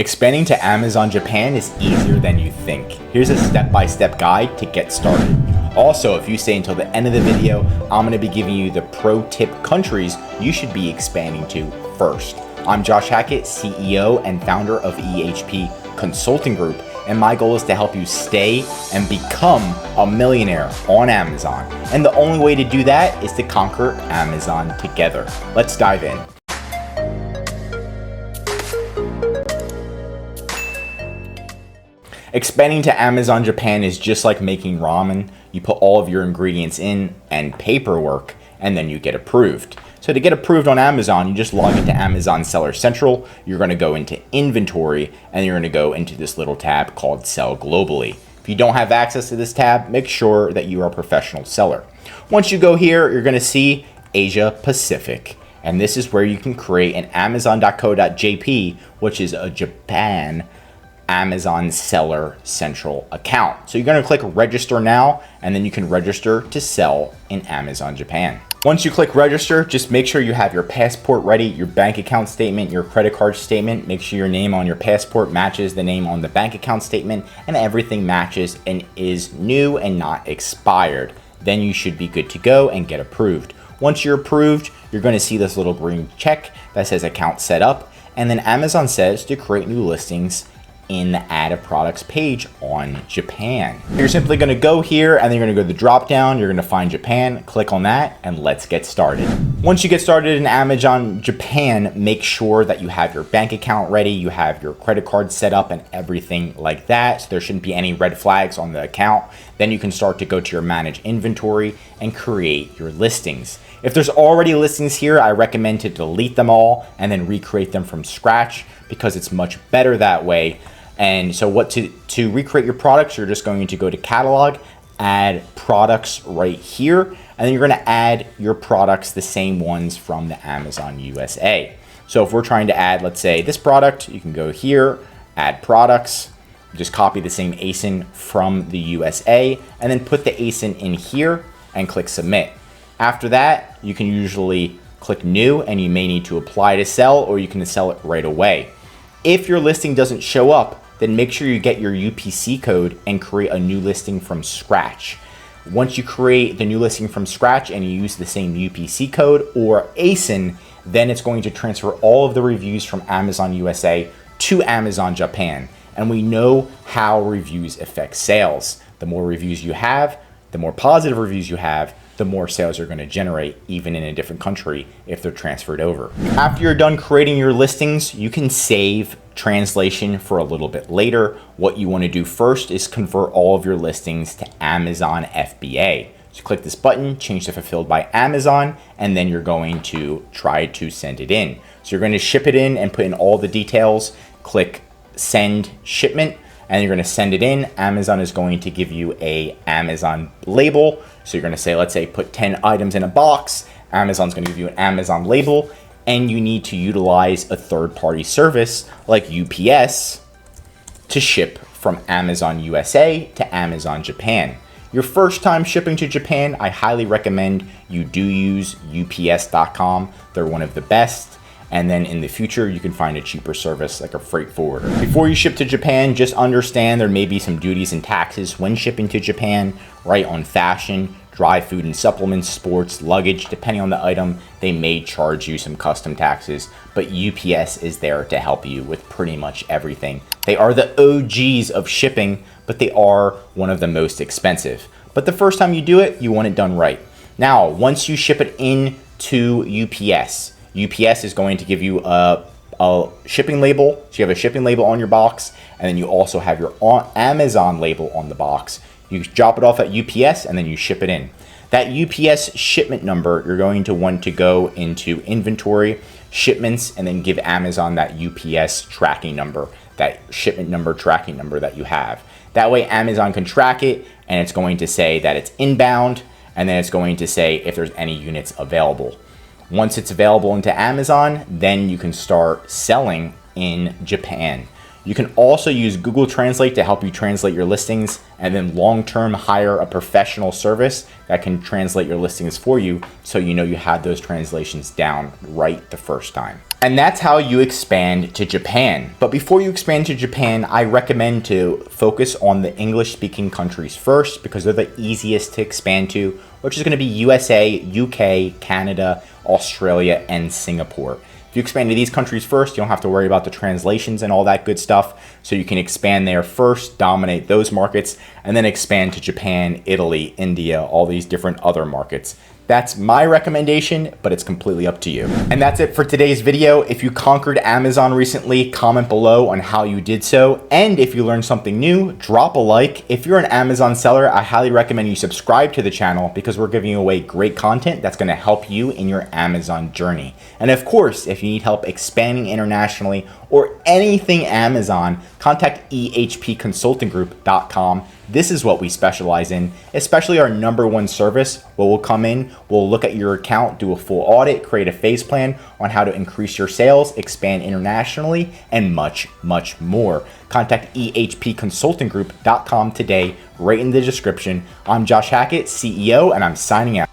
Expanding to Amazon Japan is easier than you think. Here's a step-by-step guide to get started. Also, if you stay until the end of the video, I'm going to be giving you the pro tip countries you should be expanding to first. I'm Josh Hackett, CEO and founder of EHP Consulting Group, and my goal is to help you stay and become a millionaire on Amazon. And the only way to do that is to conquer Amazon together. Let's dive in. Expanding to Amazon Japan is just like making ramen. You put all of your ingredients in and paperwork, and then you get approved. So to get approved on Amazon, you just log into Amazon Seller Central. You're going to go into Inventory, and you're going to go into this little tab called Sell Globally. If you don't have access to this tab, make sure that you are a professional seller. Once you go here, you're going to see Asia Pacific. And this is where you can create an Amazon.co.jp, which is a Japan Amazon Seller Central account. So you're going to click register now, and then you can register to sell in Amazon Japan. Once you click register, just make sure you have your passport ready, your bank account statement, your credit card statement. Make sure your name on your passport matches the name on the bank account statement, and everything matches and is new and not expired. Then you should be good to go and get approved. Once you're approved, you're going to see this little green check that says account set up, and then Amazon says to create new listings in the add a products page on Japan. You're simply going to go here, and then you're going to go to the drop down. You're going to find Japan, click on that, and let's get started. Once you get started in Amazon Japan, make sure that you have your bank account ready, you have your credit card set up and everything like that. So there shouldn't be any red flags on the account. Then you can start to go to your manage inventory and create your listings. If there's already listings here, I recommend to delete them all and then recreate them from scratch, because it's much better that way. And so to recreate your products, you're just going to go to catalog, add products right here, and then you're going to add your products, the same ones from the Amazon USA. So if we're trying to add, let's say this product, you can go here, add products, just copy the same ASIN from the USA, and then put the ASIN in here and click submit. After that, you can usually click new, and you may need to apply to sell, or you can sell it right away. If your listing doesn't show up, then make sure you get your UPC code and create a new listing from scratch. Once you create the new listing from scratch and you use the same UPC code or ASIN, then it's going to transfer all of the reviews from Amazon USA to Amazon Japan. And we know how reviews affect sales. The more reviews you have, the more positive reviews you have, the more sales you're going to generate, even in a different country if they're transferred over. After you're done creating your listings, you can save translation for a little bit later. What you want to do first is convert all of your listings to Amazon FBA. So click this button, change to fulfilled by Amazon, and then you're going to try to send it in. So you're going to ship it in and put in all the details, click send shipment, and you're going to send it in. Amazon is going to give you a Amazon label. So you're going to say, let's say put 10 items in a box. Amazon's going to give you an Amazon label, and you need to utilize a third-party service like UPS to ship from Amazon USA to Amazon Japan. Your first time shipping to Japan, I highly recommend you do use UPS.com. They're one of the best. And then in the future, you can find a cheaper service like a freight forwarder. Before you ship to Japan, just understand there may be some duties and taxes when shipping to Japan, right? On fashion, dry food and supplements, sports, luggage, depending on the item, they may charge you some custom taxes, but UPS is there to help you with pretty much everything. They are the OGs of shipping, but they are one of the most expensive. But the first time you do it, you want it done right. Now, once you ship it in to UPS, UPS is going to give you a shipping label. So you have a shipping label on your box, and then you also have your Amazon label on the box. You drop it off at UPS, and then you ship it in. That UPS shipment number, you're going to want to go into inventory, shipments, and then give Amazon that UPS tracking number, that shipment number tracking number that you have. That way Amazon can track it, and it's going to say that it's inbound, and then it's going to say if there's any units available. Once it's available into Amazon, then you can start selling in Japan. You can also use Google Translate to help you translate your listings, and then long-term hire a professional service that can translate your listings for you, so you know you have those translations down right the first time. And that's how you expand to Japan. But before you expand to Japan, I recommend to focus on the English-speaking countries first because they're the easiest to expand to, which is going to be USA, UK, Canada, Australia, and Singapore. If you expand to these countries first, you don't have to worry about the translations and all that good stuff. So you can expand there first, dominate those markets, and then expand to Japan, Italy, India, all these different other markets. That's my recommendation, but it's completely up to you. And that's it for today's video. If you conquered Amazon recently, comment below on how you did so. And if you learned something new, drop a like. If you're an Amazon seller, I highly recommend you subscribe to the channel because we're giving away great content that's gonna help you in your Amazon journey. And of course, if you need help expanding internationally or anything Amazon, contact ehpconsultinggroup.com. This is what we specialize in, especially our #1 service, where we'll come in, we'll look at your account, do a full audit, create a phase plan on how to increase your sales, expand internationally, and much, much more. Contact ehpconsultinggroup.com today, right in the description. I'm Josh Hackett, CEO, and I'm signing out.